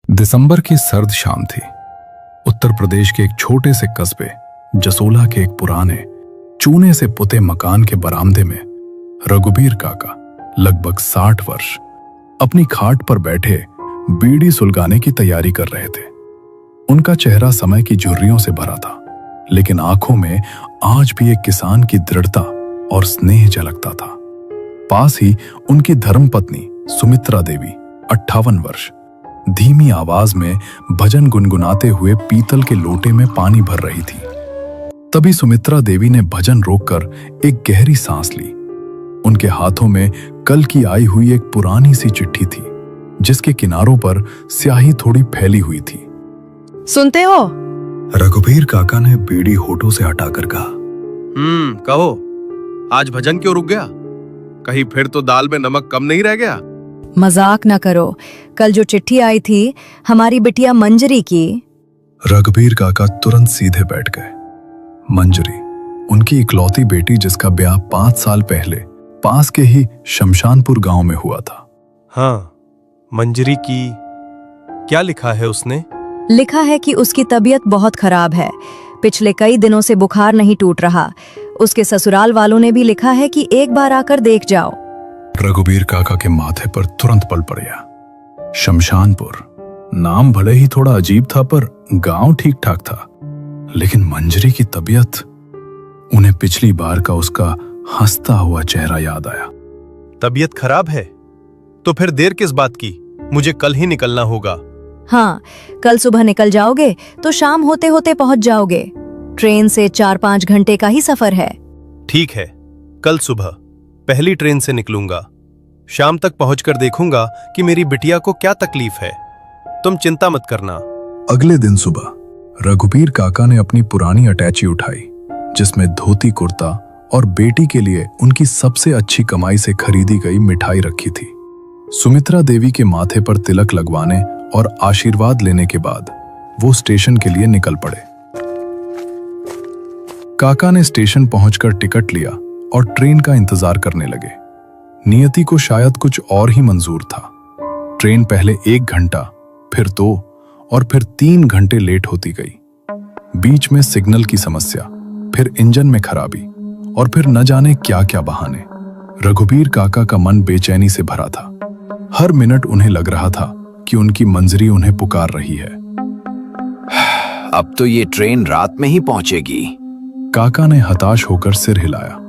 दिसंबर की सर्द शाम थी। उत्तर प्रदेश के एक छोटे से कस्बे जसोला के एक पुराने चूने से पुते मकान के बरामदे में रघुबीर काका लगभग 60 वर्ष अपनी खाट पर बैठे बीड़ी सुलगाने की तैयारी कर रहे थे। उनका चेहरा समय की झुर्रियों से भरा था, लेकिन आंखों में आज भी एक किसान की दृढ़ता और स्नेह झलकता था। पास ही उनकी धर्मपत्नी सुमित्रा देवी 58 वर्ष धीमी आवाज में भजन गुनगुनाते हुए पीतल के लोटे में पानी भर रही थी। तभी सुमित्रा देवी ने भजन रोककर एक गहरी सांस ली। उनके हाथों में कल की आई हुई एक पुरानी सी चिट्ठी थी, जिसके किनारों पर स्याही थोड़ी फैली हुई थी। सुनते हो? रघुबीर काका ने बीड़ी होठों से हटाकर कहा। कहो, आज भजन क्यों रुक गया? कहीं फिर तो दाल में नमक कम नहीं रह गया? मजाक न करो, कल जो चिट्ठी आई थी हमारी बिटिया मंजरी की। रघुबीर काका तुरंत सीधे बैठ गए। मंजरी, उनकी इकलौती बेटी जिसका ब्याह 5 साल पहले पास के ही शमशानपुर गांव में हुआ था। हाँ, मंजरी की क्या लिखा है उसने? लिखा है कि उसकी तबीयत बहुत खराब है, पिछले कई दिनों से बुखार नहीं टूट रहा। उसके ससुराल वालों ने भी लिखा है कि एक बार आकर देख जाओ। रघुबीर काका के माथे पर तुरंत पल पड़ गया। शमशानपुर नाम भले ही थोड़ा अजीब था, पर गांव ठीक ठाक था। लेकिन मंजरी की तबीयत, उन्हें पिछली बार का उसका हंसता हुआ चेहरा याद आया। तबीयत खराब है तो फिर देर किस बात की? मुझे कल ही निकलना होगा। हाँ, कल सुबह निकल जाओगे तो शाम होते होते पहुंच जाओगे। ट्रेन से 4-5 घंटे का ही सफर है। ठीक है, कल सुबह पहली ट्रेन से निकलूंगा। शाम तक पहुंचकर देखूंगा कि मेरी बिटिया को क्या तकलीफ है। तुम चिंता मत करना। अगले दिन सुबह रघुबीर काका ने अपनी पुरानी अटैची उठाई, जिसमें धोती कुर्ता और बेटी के लिए उनकी सबसे अच्छी कमाई से खरीदी गई मिठाई रखी थी। सुमित्रा देवी के माथे पर तिलक लगवाने और आशीर्वाद लेने के बाद वो स्टेशन के लिए निकल पड़े। काका ने स्टेशन पहुंचकर टिकट लिया और ट्रेन का इंतजार करने लगे। नियति को शायद कुछ और ही मंजूर था। ट्रेन पहले 1 घंटा, फिर 2 और फिर 3 घंटे लेट होती गई। बीच में सिग्नल की समस्या, फिर इंजन में खराबी और फिर न जाने क्या क्या बहाने। रघुबीर काका का मन बेचैनी से भरा था। हर मिनट उन्हें लग रहा था कि उनकी मंजरी उन्हें पुकार रही है। अब तो ये ट्रेन रात में ही पहुंचेगी। काका ने हताश होकर सिर हिलाया।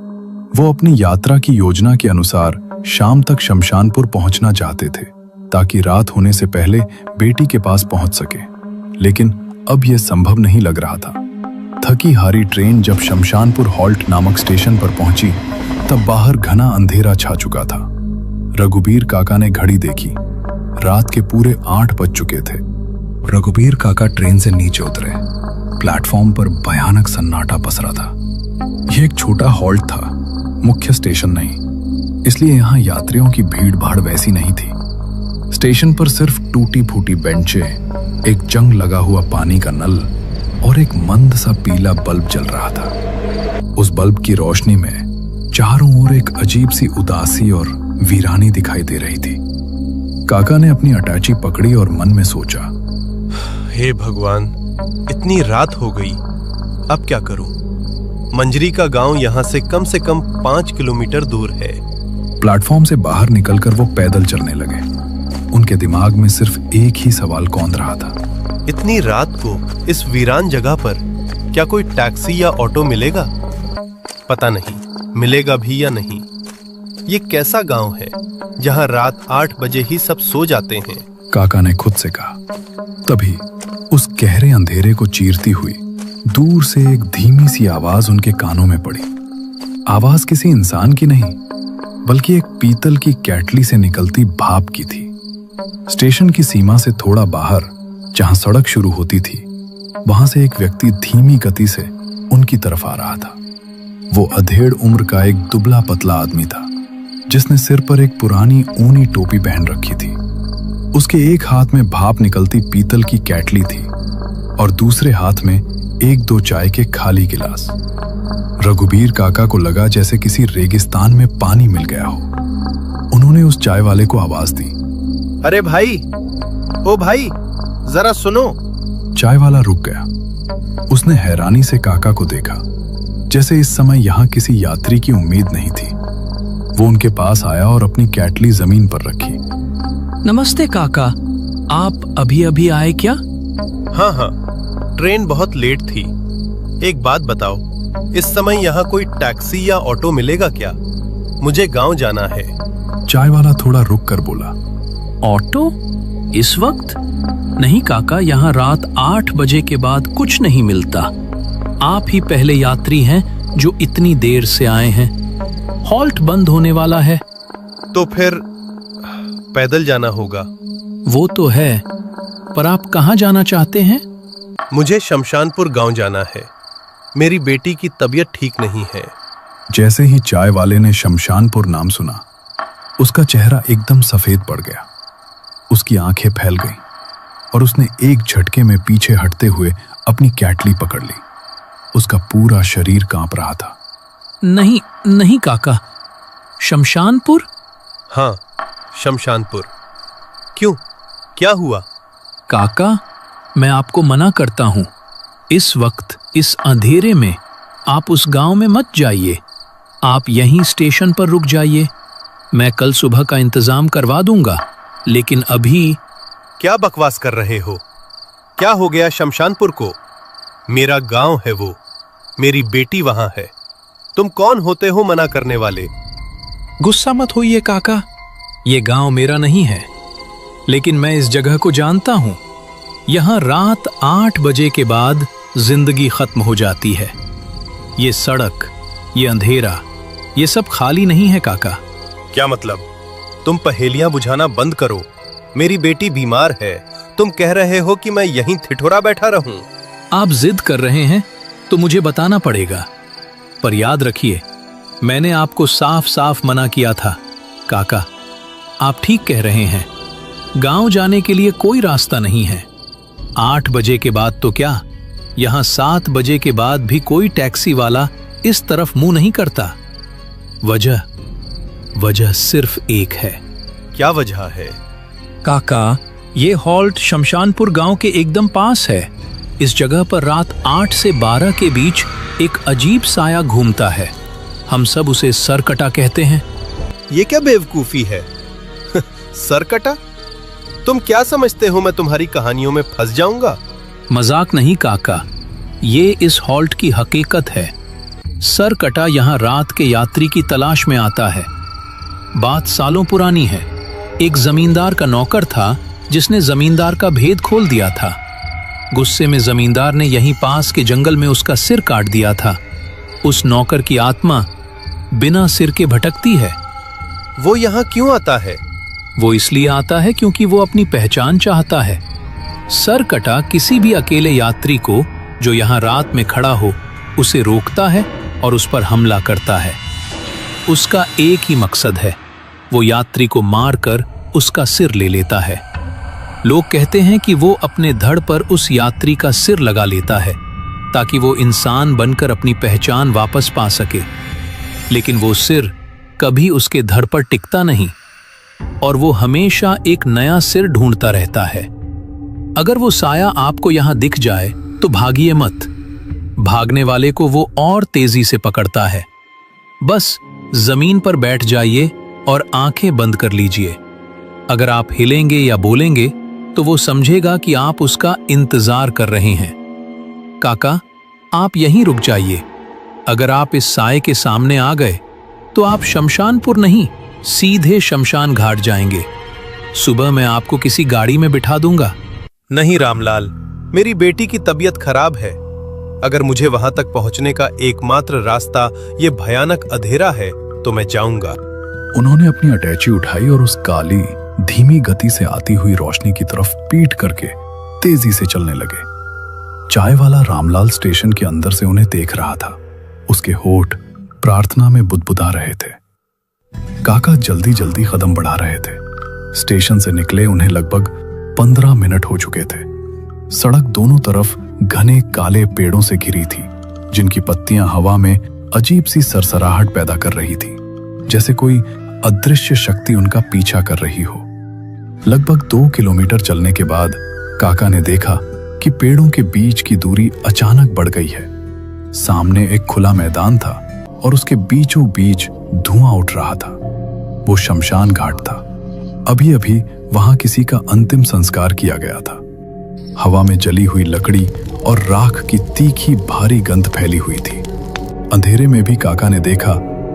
वो अपनी यात्रा की योजना के अनुसार शाम तक शमशानपुर पहुंचना चाहते थे, ताकि रात होने से पहले बेटी के पास पहुंच सके। लेकिन अब यह संभव नहीं लग रहा था। थकी हारी ट्रेन जब शमशानपुर हॉल्ट नामक स्टेशन पर पहुंची, तब बाहर घना अंधेरा छा चुका था। रघुबीर काका ने घड़ी देखी। रात के पूरे 8 बज चुके थे। रघुबीर काका ट्रेन से नीचे उतरे। प्लेटफॉर्म पर भयानक सन्नाटा पसरा था। यह एक छोटा हॉल्ट था, मुख्य स्टेशन नहीं, इसलिए यहाँ यात्रियों की भीड़ भाड़ वैसी नहीं थी। स्टेशन पर सिर्फ टूटी फूटी बेंचें, एक जंग लगा हुआ पानी का नल और एक मंद सा पीला बल्ब जल रहा था। उस बल्ब की रोशनी में चारों ओर एक अजीब सी उदासी और वीरानी दिखाई दे रही थी। काका ने अपनी अटैची पकड़ी और मन में सोचा, हे भगवान, इतनी रात हो गई, अब क्या करूं? मंजरी का गांव यहां से कम 5 किलोमीटर दूर है। प्लेटफॉर्म से बाहर निकलकर वो पैदल चलने लगे। उनके दिमाग में सिर्फ एक ही सवाल कौंध रहा था। इतनी रात को इस वीरान जगह पर क्या कोई टैक्सी या ऑटो मिलेगा? पता नहीं मिलेगा भी या नहीं। ये कैसा गांव है जहां रात 8 बजे ही सब सो जाते हैं? काका ने खुद से कहा। तभी उस गहरे अंधेरे को चीरती हुई दूर से एक धीमी सी आवाज उनके कानों में पड़ी। आवाज किसी इंसान की नहीं, बल्कि एक पीतल की केटली से निकलती भाप की थी। स्टेशन की सीमा से थोड़ा बाहर, जहां सड़क शुरू होती थी, वहां से एक व्यक्ति धीमी गति से उनकी तरफ आ रहा था। वो अधेड़ उम्र का एक दुबला पतला आदमी था, जिसने सिर पर एक पुरानी ऊनी टोपी पहन रखी थी। उसके एक हाथ में भाप निकलती पीतल की केटली थी और दूसरे हाथ में 1-2 चाय के खाली गिलास। रघुबीर काका को लगा जैसे किसी रेगिस्तान में पानी मिल गया हो। उन्होंने उस चाय वाले को आवाज दी, अरे भाई, ओ भाई, जरा सुनो। चाय वाला रुक गया। उसने हैरानी से काका को देखा, जैसे इस समय यहाँ किसी यात्री की उम्मीद नहीं थी। वो उनके पास आया और अपनी कैटली जमीन पर रखी। नमस्ते काका, आप अभी अभी आए क्या? हाँ हाँ, ट्रेन बहुत लेट थी। एक बात बताओ, इस समय यहाँ कोई टैक्सी या ऑटो मिलेगा क्या? मुझे गांव जाना है। चाय वाला थोड़ा रुक कर बोला, ऑटो? इस वक्त? नहीं काका, यहाँ रात 8 बजे के बाद कुछ नहीं मिलता। आप ही पहले यात्री हैं जो इतनी देर से आए हैं। हॉल्ट बंद होने वाला है। तो फिर पैदल जाना होगा। वो तो है, पर आप कहाँ जाना चाहते हैं? मुझे शमशानपुर गांव जाना है। मेरी बेटी की तबीयत ठीक नहीं है। जैसे ही चाय वाले ने शमशानपुर नाम सुना, उसका चेहरा एकदम सफेद पड़ गया। उसकी आंखें फैल गईं और उसने एक झटके में पीछे हटते हुए अपनी कैटली पकड़ ली। उसका पूरा शरीर कांप रहा था। नहीं नहीं काका, शमशानपुर? हाँ, शमशानपुर। क्यों, क्या हुआ? काका, मैं आपको मना करता हूँ। इस वक्त इस अंधेरे में आप उस गांव में मत जाइए। आप यहीं स्टेशन पर रुक जाइए। मैं कल सुबह का इंतजाम करवा दूंगा, लेकिन अभी। क्या बकवास कर रहे हो? क्या हो गया शमशानपुर को? मेरा गांव है वो, मेरी बेटी वहां है। तुम कौन होते हो मना करने वाले? गुस्सा मत होइए काका, ये गांव मेरा नहीं है, लेकिन मैं इस जगह को जानता हूं। यहां रात 8 बजे के बाद जिंदगी खत्म हो जाती है। ये सड़क, ये अंधेरा, ये सब खाली नहीं है काका। क्या मतलब? तुम पहेलियां बुझाना बंद करो। मेरी बेटी बीमार है। तुम कह रहे हो कि मैं यहीं ठिठुरा बैठा रहूं? आप जिद कर रहे हैं तो मुझे बताना पड़ेगा, पर याद रखिए, मैंने आपको साफ साफ मना किया था। काका, आप ठीक कह रहे हैं। गांव जाने के लिए कोई रास्ता नहीं है। 8 बजे के बाद तो क्या, यहां 7 बजे के बाद भी कोई टैक्सी वाला इस तरफ मुंह नहीं करता। वजह सिर्फ एक है। क्या वजह है? काका, ये हॉल्ट शमशानपुर गांव के एकदम पास है। इस जगह पर रात 8 से 12 के बीच एक अजीब साया घूमता है। हम सब उसे सरकटा कहते हैं। ये क्या बेवकूफी है? सरकटा? तुम क्या समझते हो मैं तुम्हारी कहानियों में फंस जाऊंगा? मजाक नहीं काका, ये इस हॉल्ट की हकीकत है। सरकटा यहाँ रात के यात्री की तलाश में आता है। बात सालों पुरानी है। एक जमींदार का नौकर था जिसने जमींदार का भेद खोल दिया था। गुस्से में जमींदार ने यहीं पास के जंगल में उसका सिर काट दिया था। उस नौकर की आत्मा बिना सिर के भटकती है। वो यहाँ क्यों आता है? वो इसलिए आता है क्योंकि वो अपनी पहचान चाहता है। सरकटा किसी भी अकेले यात्री को जो यहाँ रात में खड़ा हो, उसे रोकता है और उस पर हमला करता है। उसका एक ही मकसद है, वो यात्री को मारकर उसका सिर ले लेता है। लोग कहते हैं कि वो अपने धड़ पर उस यात्री का सिर लगा लेता है ताकि वो इंसान बनकर अपनी पहचान वापस पा सके, लेकिन वो सिर कभी उसके धड़ पर टिकता नहीं और वो हमेशा एक नया सिर ढूंढता रहता है। अगर वो साया आपको यहां दिख जाए तो भागिए मत। भागने वाले को वो और तेजी से पकड़ता है। बस जमीन पर बैठ जाइए और आंखें बंद कर लीजिए। अगर आप हिलेंगे या बोलेंगे तो वो समझेगा कि आप उसका इंतजार कर रहे हैं। काका, आप यहीं रुक जाइए। अगर आप इस साए के सामने आ गए तो आप शमशानपुर नहीं, सीधे शमशान घाट जाएंगे। सुबह मैं आपको किसी गाड़ी में बिठा दूंगा। नहीं रामलाल, मेरी बेटी की तबीयत खराब है। अगर मुझे वहां तक पहुंचने का एकमात्र रास्ता ये भयानक अंधेरा है तो मैं जाऊंगा। उन्होंने अपनी अटैची उठाई और उस काली, धीमी गति से आती हुई रोशनी की तरफ पीट करके तेजी से चलने लगे। चाय वाला रामलाल स्टेशन के अंदर से उन्हें देख रहा था। उसके होठ प्रार्थना में बुदबुदा रहे थे। काका जल्दी जल्दी कदम बढ़ा रहे थे। स्टेशन से निकले उन्हें लगभग 15 मिनट हो चुके थे। सड़क दोनों तरफ घने काले पेड़ों से घिरी थी, जिनकी पत्तियां हवा में अजीब सी सरसराहट पैदा कर रही थी, जैसे कोई अदृश्य शक्ति उनका पीछा कर रही हो। लगभग 2 किलोमीटर चलने के बाद काका ने देखा कि पेड़ों के बीच की दूरी अचानक बढ़ गई है। सामने एक खुला मैदान था और उसके बीचों बीच धुआं उठ रहा था। वो शमशान घाट था। अभी अभी वहां किसी का अंतिम संस्कार किया गया था। हवा में जली हुई लकड़ी और राख की तीखी भारी गंध फैली हुई थी। अंधेरे में भी काका ने देखा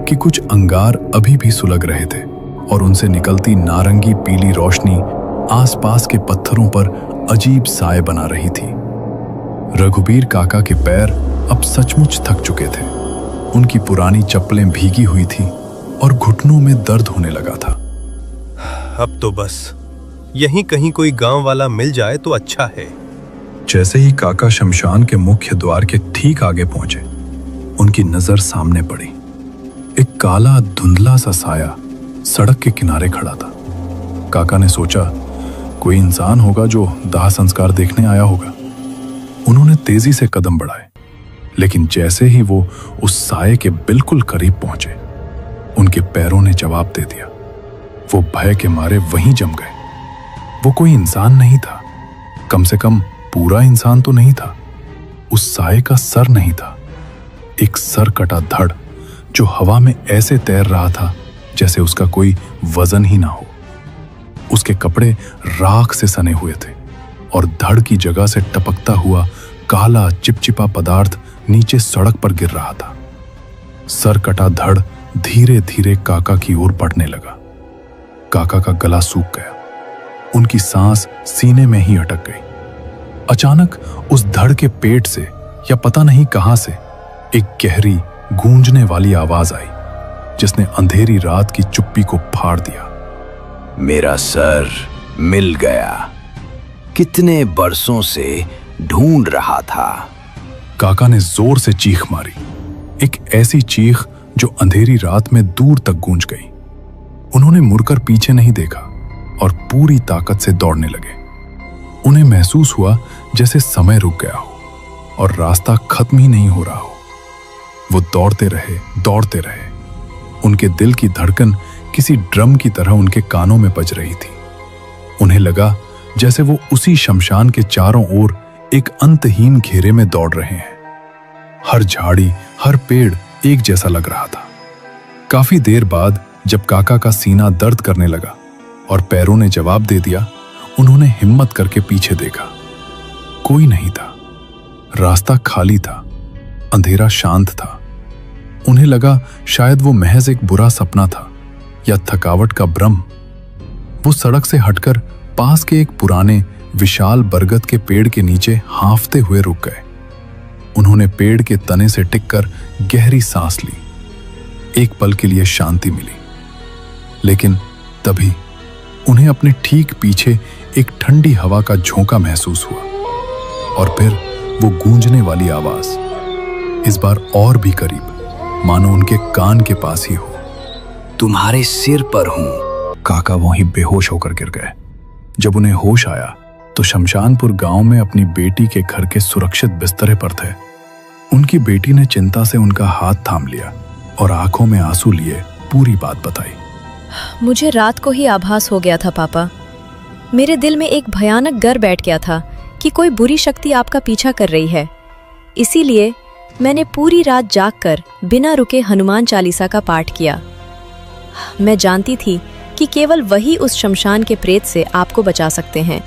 कि कुछ अंगार अभी भी सुलग रहे थे और उनसे निकलती नारंगी पीली रोशनी आसपास के पत्थरों पर अजीब साए बना रही थी। रघुबीर काका के पैर अब सचमुच थक चुके थे। उनकी पुरानी चप्पलें भीगी हुई थी और घुटनों में दर्द होने लगा था। अब तो बस यहीं कहीं कोई गांव वाला मिल जाए तो अच्छा है। जैसे ही काका शमशान के मुख्य द्वार के ठीक आगे पहुंचे, उनकी नजर सामने पड़ी। एक काला धुंधला सा साया सड़क के किनारे खड़ा था। काका ने सोचा कोई इंसान होगा जो दाह संस्कार देखने आया होगा। उन्होंने तेजी से कदम बढ़ाए, लेकिन जैसे ही वो उस साये के बिल्कुल करीब पहुंचे, उनके पैरों ने जवाब दे दिया। वो भय के मारे वहीं जम गए। वो कोई इंसान नहीं था, कम से कम पूरा इंसान तो नहीं था। उस साये का सर नहीं था, एक सर कटा धड़ जो हवा में ऐसे तैर रहा था जैसे उसका कोई वजन ही ना हो। उसके कपड़े राख से सने हुए थे और धड़ की जगह से टपकता हुआ काला चिपचिपा पदार्थ नीचे सड़क पर गिर रहा था। सर कटा धड़ धीरे धीरे काका की ओर बढ़ने लगा। काका का गला सूख गया, उनकी सांस सीने में ही अटक गई। अचानक उस धड़ के पेट से या पता नहीं कहां से एक गहरी गूंजने वाली आवाज आई, जिसने अंधेरी रात की चुप्पी को फाड़ दिया। मेरा सर मिल गया, कितने बरसों से ढूंढ रहा था। काका ने जोर से चीख मारी, एक ऐसी चीख जो अंधेरी रात में दूर तक गूंज गई। उन्होंने मुड़कर पीछे नहीं देखा और पूरी ताकत से दौड़ने लगे। उन्हें महसूस हुआ जैसे समय रुक गया हो और रास्ता खत्म ही नहीं हो रहा हो। वो दौड़ते रहे। उनके दिल की धड़कन किसी ड्रम की तरह उनके कानों में बज रही थी। उन्हें लगा जैसे वो उसी शमशान के चारों ओर एक अंतहीन घेरे में दौड़ रहे हैं। हर झाड़ी, हर पेड़ एक जैसा लग रहा था। काफी देर बाद जब काका का सीना दर्द करने लगा और पैरों ने जवाब दे दिया, उन्होंने हिम्मत करके पीछे देखा। कोई नहीं था, रास्ता खाली था, अंधेरा शांत था। उन्हें लगा शायद वो महज एक बुरा सपना था या थकावट का भ्रम। वो सड़क से हटकर पास के एक पुराने विशाल बरगद के पेड़ के नीचे हांफते हुए रुक गए। उन्होंने पेड़ के तने से टिककर गहरी सांस ली। एक पल के लिए शांति मिली, लेकिन तभी उन्हें अपने ठीक पीछे एक ठंडी हवा का झोंका महसूस हुआ और फिर वो गूंजने वाली आवाज, इस बार और भी करीब, मानो उनके कान के पास ही हो। तुम्हारे सिर पर हूं। काका वहीं बेहोश होकर गिर गए। जब उन्हें होश आया तो शमशानपुर गांव में अपनी बेटी के घर के सुरक्षित बिस्तरे पर थे। उनकी बेटी ने चिंता से उनका हाथ थाम लिया और आंखों में आंसू लिए पूरी बात बताई। मुझे रात को ही आभास हो गया था पापा। मेरे दिल में एक भयानक डर बैठ गया था कि कोई बुरी शक्ति आपका पीछा कर रही है। इसीलिए मैंने पूरी रात जागकर बिना रुके हनुमान चालीसा का पाठ किया। मैं जानती थी कि केवल वही उस शमशान के प्रेत से आपको बचा सकते हैं।